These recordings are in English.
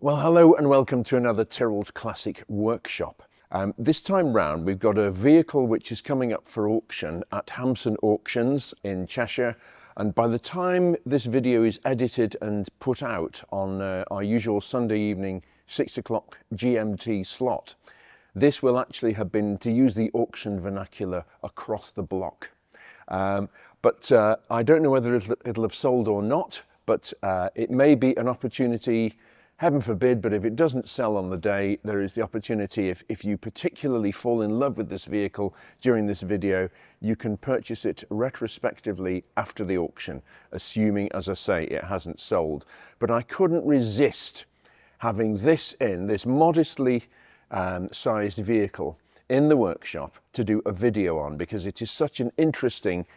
Well, hello and welcome to another Tyrrell's Classic Workshop. This time round we've got a vehicle which is coming up for auction at Hampson Auctions in Cheshire, and by the time this video is edited and put out on our usual Sunday evening 6 o'clock GMT slot, this will actually have been, to use the auction vernacular, across the block. But I don't know whether it'll have sold or not, but it may be an opportunity. Heaven forbid, but if it doesn't sell on the day, there is the opportunity, if you particularly fall in love with this vehicle during this video, you can purchase it retrospectively after the auction, assuming, as I say, it hasn't sold. But I couldn't resist having this modestly sized vehicle in the workshop to do a video on, because it is such an interesting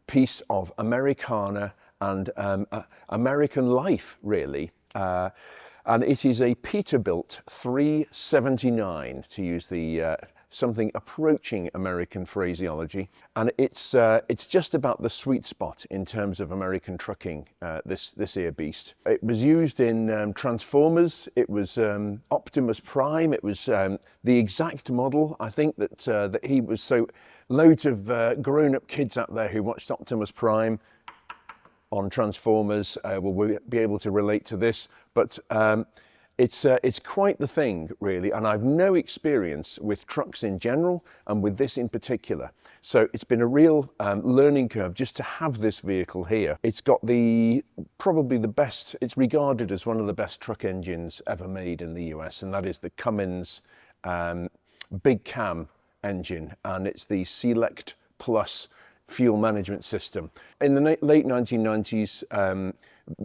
piece of Americana and American life, really. And it is a Peterbilt 379, to use the something approaching American phraseology, and it's just about the sweet spot in terms of American trucking. This here beast. It was used in Transformers. It was Optimus Prime. It was the exact model. I think that he was, so loads of grown-up kids out there who watched Optimus Prime on Transformers will be able to relate to this, but it's quite the thing, really, and I've no experience with trucks in general and with this in particular, so it's been a real learning curve just to have this vehicle here. It's got probably the best, it's regarded as one of the best truck engines ever made in the US, and that is the Cummins big cam engine, and it's the Select Plus fuel management system. In the late 1990s,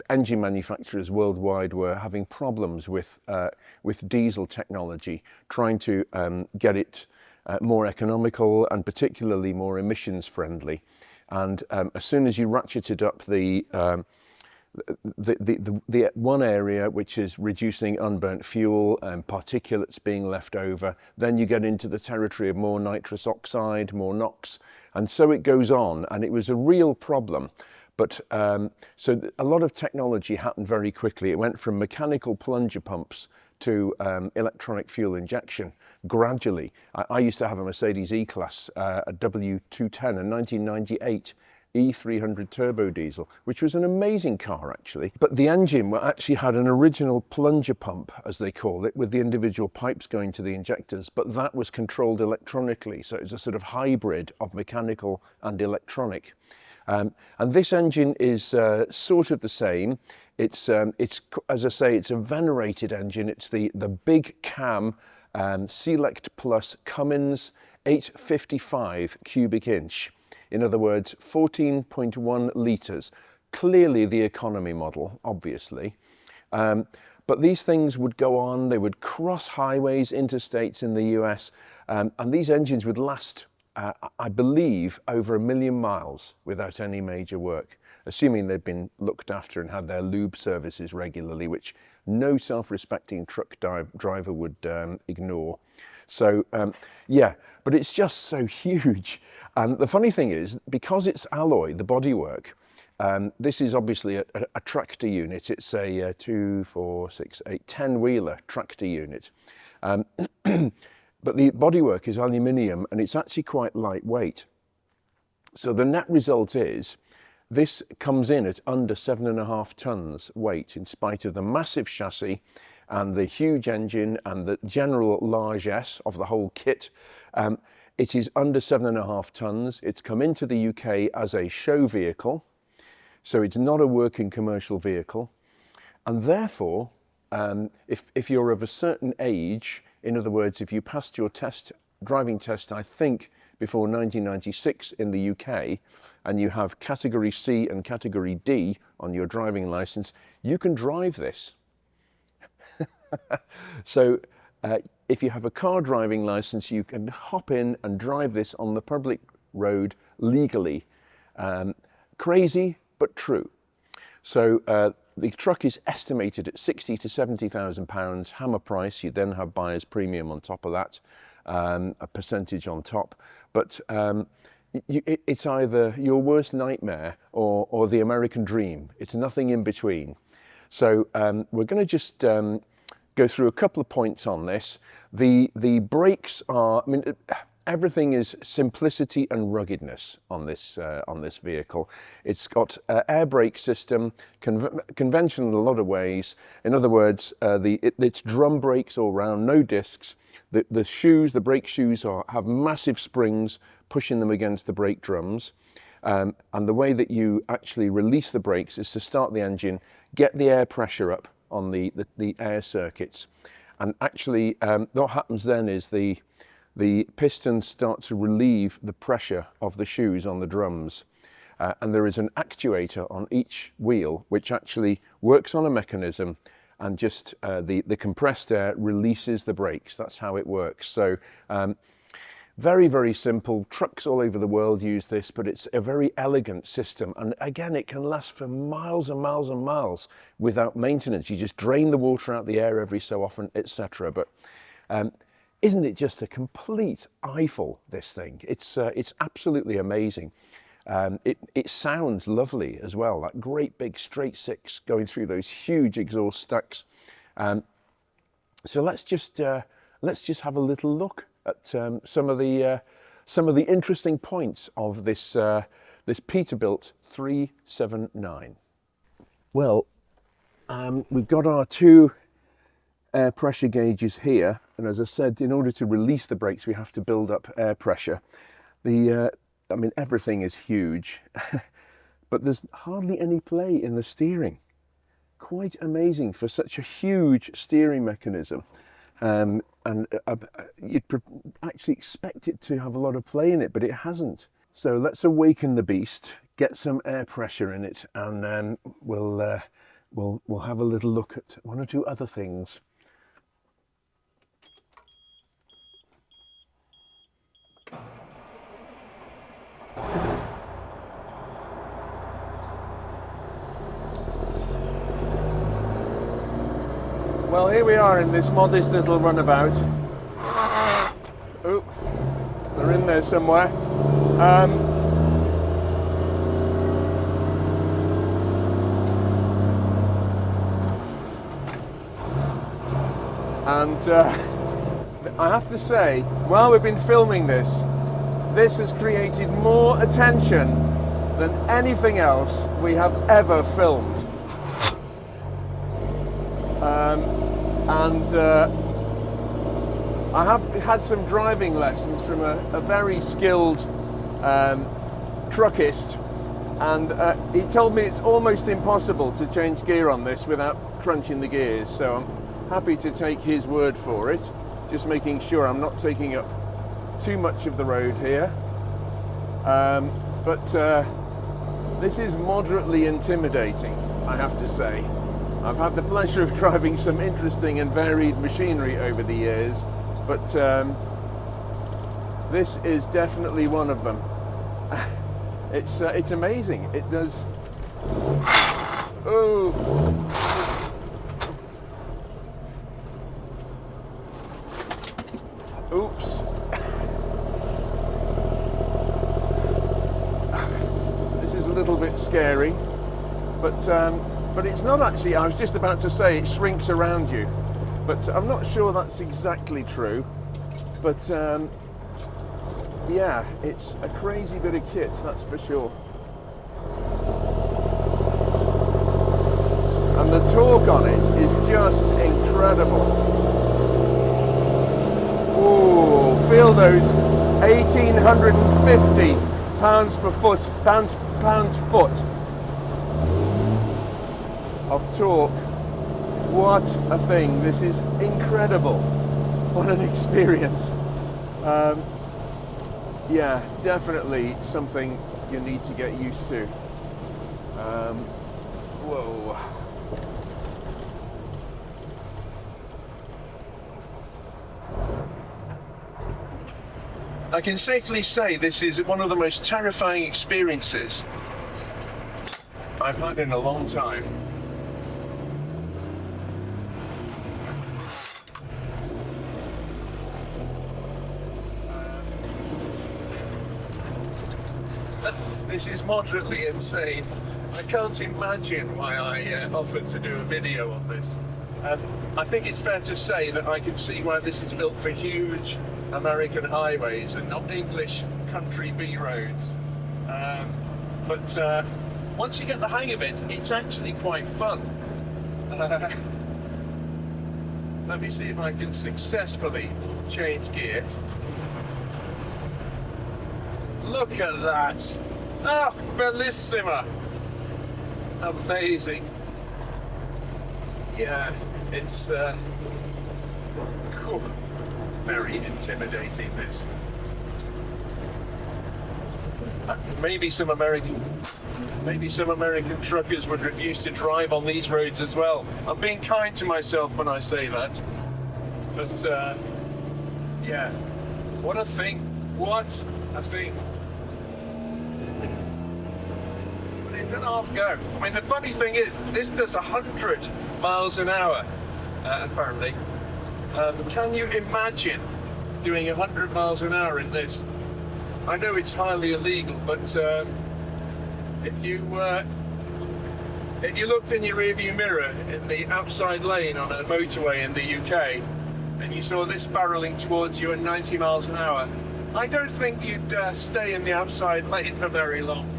engine manufacturers worldwide were having problems with diesel technology, trying to get it more economical and particularly more emissions friendly. And as soon as you ratcheted up the one area, which is reducing unburnt fuel and particulates being left over, then you get into the territory of more nitrous oxide, more NOx, and so it goes on. And it was a real problem. But so a lot of technology happened very quickly. It went from mechanical plunger pumps to electronic fuel injection gradually. I used to have a Mercedes E-Class, a W210, a 1998 E300 turbo diesel, which was an amazing car actually. But the engine actually had an original plunger pump, as they call it, with the individual pipes going to the injectors, but that was controlled electronically. So it was a sort of hybrid of mechanical and electronic. And this engine is sort of the same. It's as I say, it's a venerated engine. It's the big cam Select Plus Cummins 855 cubic inch. In other words, 14.1 litres, clearly the economy model, obviously. But these things would go on, they would cross highways, interstates in the US, and these engines would last, I believe, over 1 million miles without any major work, assuming they'd been looked after and had their lube services regularly, which no self-respecting truck driver would ignore. So yeah, but it's just so huge. And the funny thing is, because it's alloy, the bodywork, this is obviously a tractor unit. It's a 2, 4, 6, 8, 10-wheeler tractor unit. But the bodywork is aluminium, and it's actually quite lightweight. So the net result is, this comes in at under 7.5 tons weight, in spite of the massive chassis and the huge engine and the general largesse of the whole kit. It is under 7.5 tons. It's come into the UK as a show vehicle, so it's not a working commercial vehicle. And therefore, if you're of a certain age, in other words, if you passed your driving test, I think, before 1996 in the UK, and you have category C and category D on your driving license, you can drive this. So if you have a car driving license, you can hop in and drive this on the public road legally. Crazy, but true. So the truck is estimated at £60,000 to £70,000 hammer price. You then have buyer's premium on top of that, a percentage on top. But it's either your worst nightmare or the American dream. It's nothing in between. So we're going to just go through a couple of points on this. The brakes are, I mean, everything is simplicity and ruggedness on this vehicle. It's got air brake system, conventional in a lot of ways. In other words, it's drum brakes all round, no discs. The brake shoes have massive springs pushing them against the brake drums. And the way that you actually release the brakes is to start the engine, get the air pressure up on the air circuits. And actually what happens then is the pistons start to relieve the pressure of the shoes on the drums. And there is an actuator on each wheel which actually works on a mechanism, and just the compressed air releases the brakes. That's how it works. So very, very simple. Trucks all over the world use this, but it's a very elegant system. And again, it can last for miles and miles and miles without maintenance. You just drain the water out the air every so often, etc. But isn't it just a complete eyeful, this thing? It's absolutely amazing. It sounds lovely as well, that great big straight six going through those huge exhaust stacks. So let's just have a little look at some of the interesting points of this Peterbilt 379. Well, we've got our two air pressure gauges here, and as I said, in order to release the brakes we have to build up air pressure. I mean, everything is huge, but there's hardly any play in the steering. Quite amazing for such a huge steering mechanism. And you'd actually expect it to have a lot of play in it, but it hasn't. So let's awaken the beast, get some air pressure in it, and then we'll have a little look at one or two other things. Well, here we are in this modest little runabout. Oh, they're in there somewhere. I have to say, while we've been filming this has created more attention than anything else we have ever filmed. I have had some driving lessons from a very skilled truckist, and he told me it's almost impossible to change gear on this without crunching the gears, so I'm happy to take his word for it, just making sure I'm not taking up too much of the road here. But this is moderately intimidating, I have to say. I've had the pleasure of driving some interesting and varied machinery over the years, but this is definitely one of them. It's amazing. It does. Oh. Oops. This is a little bit scary, but it's not actually. I was just about to say it shrinks around you, but I'm not sure that's exactly true. But yeah, it's a crazy bit of kit, that's for sure. And the torque on it is just incredible. Ooh, feel those 1,850 pounds foot of torque. What a thing. This is incredible. What an experience. Yeah, definitely something you need to get used to. Whoa. I can safely say this is one of the most terrifying experiences I've had in a long time. This is moderately insane. I can't imagine why I offered to do a video on this. I think it's fair to say that I can see why this is built for huge American highways and not English country B roads. But once you get the hang of it, it's actually quite fun. Let me see if I can successfully change gear. Look at that! Oh, bellissima! Amazing. Yeah, it's cool. Very intimidating, this. Maybe some American truckers would refuse to drive on these roads as well. I'm being kind to myself when I say that. But yeah, what a thing. What a thing. 8.5 go. I mean, the funny thing is, this does 100 miles an hour, apparently. Can you imagine doing 100 miles an hour in this? I know it's highly illegal, but if you looked in your rearview mirror in the outside lane on a motorway in the UK, and you saw this barreling towards you at 90 miles an hour, I don't think you'd stay in the outside lane for very long.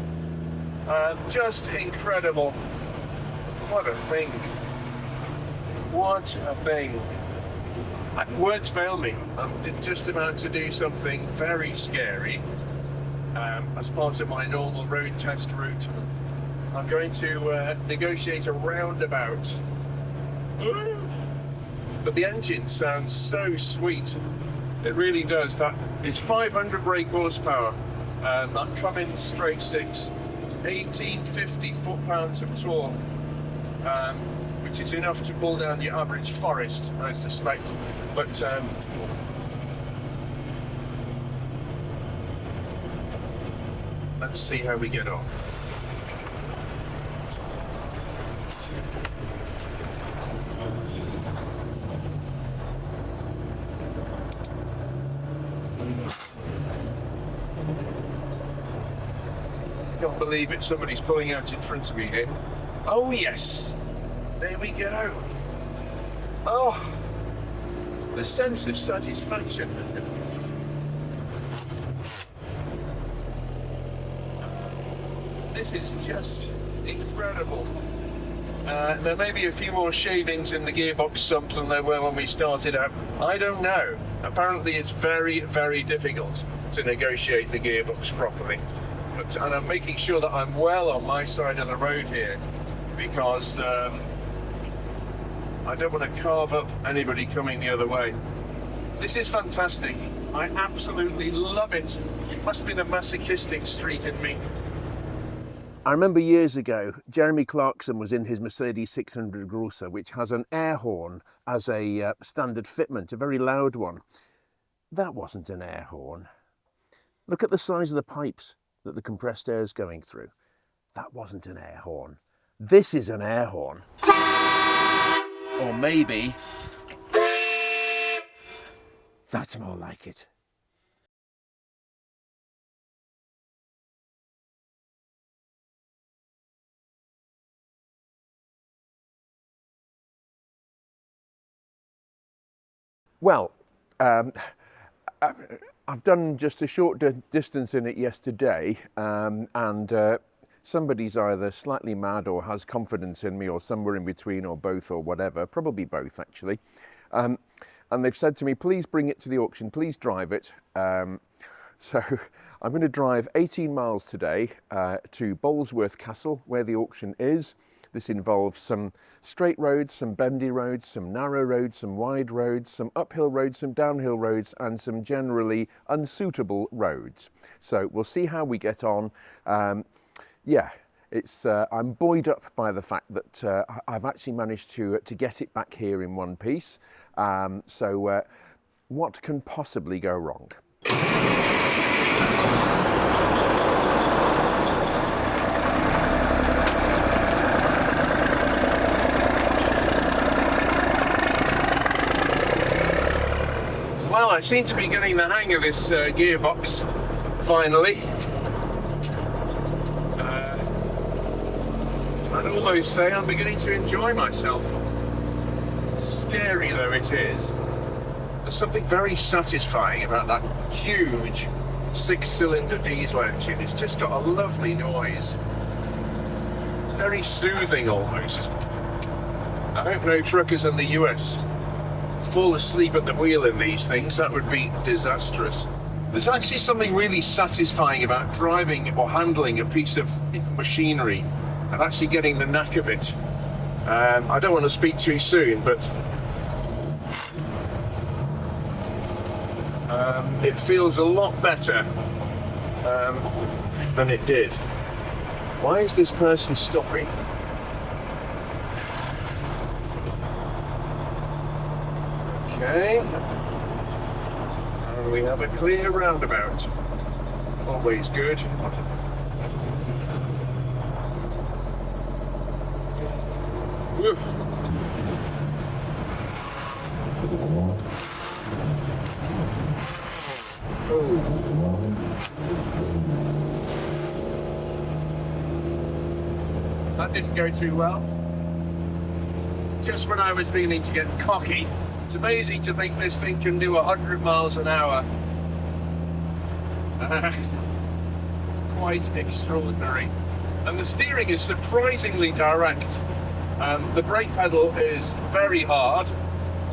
Just incredible. What a thing. What a thing. Words fail me. I'm just about to do something very scary as part of my normal road test route. I'm going to negotiate a roundabout. But the engine sounds so sweet. It really does. That it's 500 brake horsepower. That Cummins straight 6, 1850 foot-pounds of torque, which is enough to pull down your average forest, I suspect. But let's see how we get on. I can't believe it, somebody's pulling out in front of me here. Oh yes, there we go. Oh, the sense of satisfaction. This is just incredible. There may be a few more shavings in the gearbox sump than there were when we started out. I don't know. Apparently it's very, very difficult to negotiate the gearbox properly. And I'm making sure that I'm well on my side of the road here, because I don't want to carve up anybody coming the other way. This is fantastic. I absolutely love it. It must be the masochistic streak in me. I remember years ago, Jeremy Clarkson was in his Mercedes 600 Grosser, which has an air horn as a standard fitment, a very loud one. That wasn't an air horn. Look at the size of the pipes that the compressed air is going through. That wasn't an air horn. This is an air horn. Or maybe that's more like it. Well, I've done just a short distance in it yesterday, and somebody's either slightly mad or has confidence in me, or somewhere in between, or both, or whatever, probably both actually. And they've said to me, please bring it to the auction, please drive it. So I'm going to drive 18 miles today to Bolesworth Castle, where the auction is. This involves some straight roads, some bendy roads, some narrow roads, some wide roads, some uphill roads, some downhill roads, and some generally unsuitable roads. So we'll see how we get on. Yeah, it's I'm buoyed up by the fact that I've actually managed to get it back here in one piece. So what can possibly go wrong? Well, I seem to be getting the hang of this gearbox, finally. I'd almost say I'm beginning to enjoy myself. scary though it is, there's something very satisfying about that huge 6-cylinder diesel engine. It's just got a lovely noise. Very soothing almost. I hope no truckers in the US fall asleep at the wheel in these things. That would be disastrous. There's actually something really satisfying about driving or handling a piece of machinery and actually getting the knack of it. I don't want to speak too soon, but it feels a lot better than it did. Why is this person stopping? Okay. And we have a clear roundabout. Always good. Woof. That didn't go too well. Just when I was beginning to get cocky, it's amazing to think this thing can do 100 miles an hour. Quite extraordinary. And the steering is surprisingly direct. The brake pedal is very hard.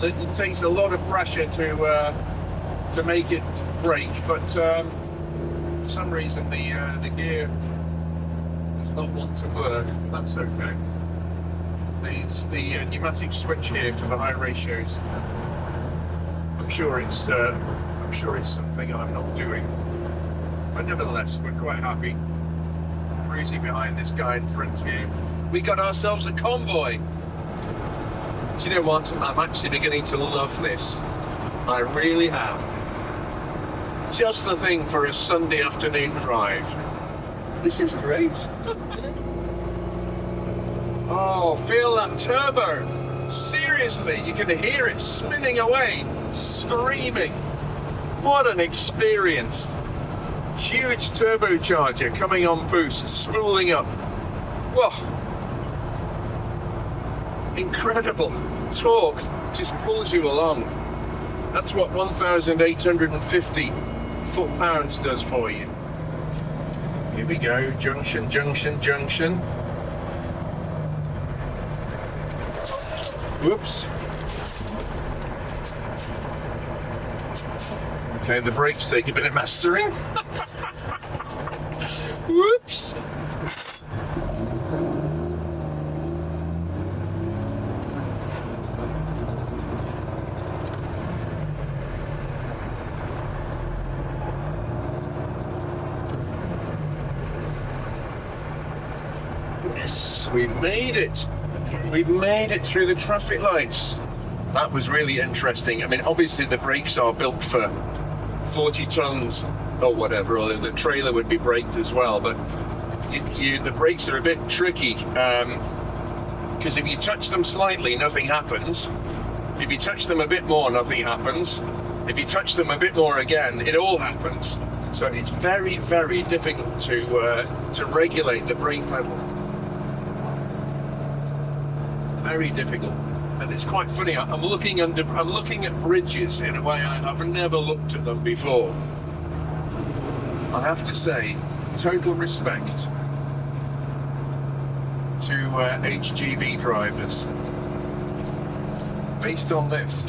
It takes a lot of pressure to make it brake, but for some reason the gear does not want to work. That's okay. It's the pneumatic switch here for the high ratios. I'm sure it's something I'm not doing, but nevertheless we're quite happy. Cruising behind this guy in front here. We got ourselves a convoy. Do you know what? I'm actually beginning to love this. I really am. Just the thing for a Sunday afternoon drive. This is great. Oh, feel that turbo. Seriously, you can hear it spinning away, screaming. What an experience. Huge turbocharger coming on boost, spooling up. Whoa. Incredible. Torque just pulls you along. That's what 1,850 foot-pounds does for you. Here we go, junction, junction, junction. Whoops. Okay, the brakes take a bit of mastering. Whoops. Yes, we made it. We've made it through the traffic lights. That was really interesting. I mean, obviously the brakes are built for 40 tons or whatever, or the trailer would be braked as well, but the brakes are a bit tricky because if you touch them slightly, nothing happens. If you touch them a bit more, nothing happens. If you touch them a bit more again, it all happens. So it's very, very difficult to regulate the brake pedal. Very difficult, and it's quite funny. I'm looking at bridges in a way I've never looked at them before. I have to say, total respect to HGV drivers based on this.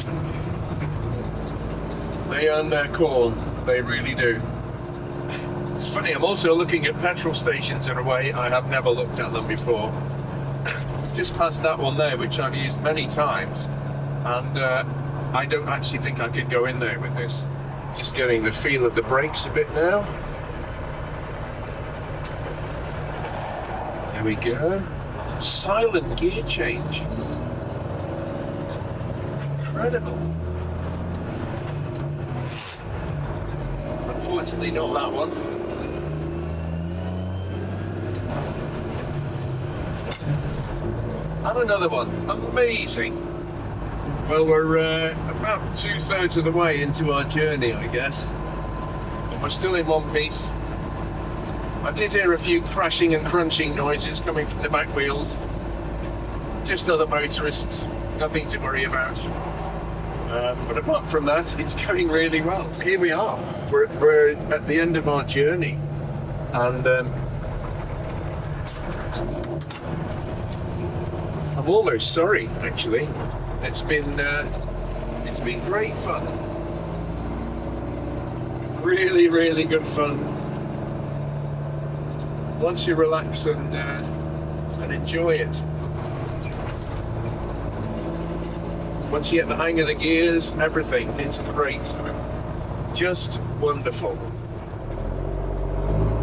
They earn their corn, they really do. It's funny, I'm also looking at petrol stations in a way I have never looked at them before. Just past that one there, which I've used many times, and I don't actually think I could go in there with this. Just getting the feel of the brakes a bit now. There we go. Silent gear change. Incredible. Unfortunately not that one. And another one. Amazing. Well, we're about 2/3 of the way into our journey, I guess. But we're still in one piece. I did hear a few crashing and crunching noises coming from the back wheels. Just other motorists nothing to worry about. But apart from that, it's going really well. Here we are. We're at the end of our journey, and I'm almost sorry. Actually, it's been great fun. Really, really good fun. Once you relax and enjoy it. Once you get the hang of the gears, everything, it's great. Just wonderful.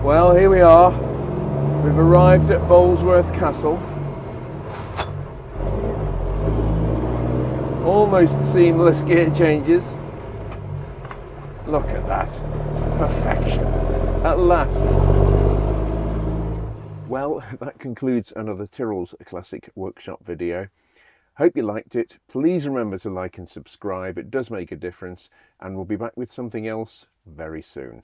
Well, here we are. We've arrived at Bolesworth Castle. Almost seamless gear changes. Look at that. Perfection. At last. Well, that concludes another Tyrrell's Classic Workshop video. Hope you liked it. Please remember to like and subscribe. It does make a difference, and we'll be back with something else very soon.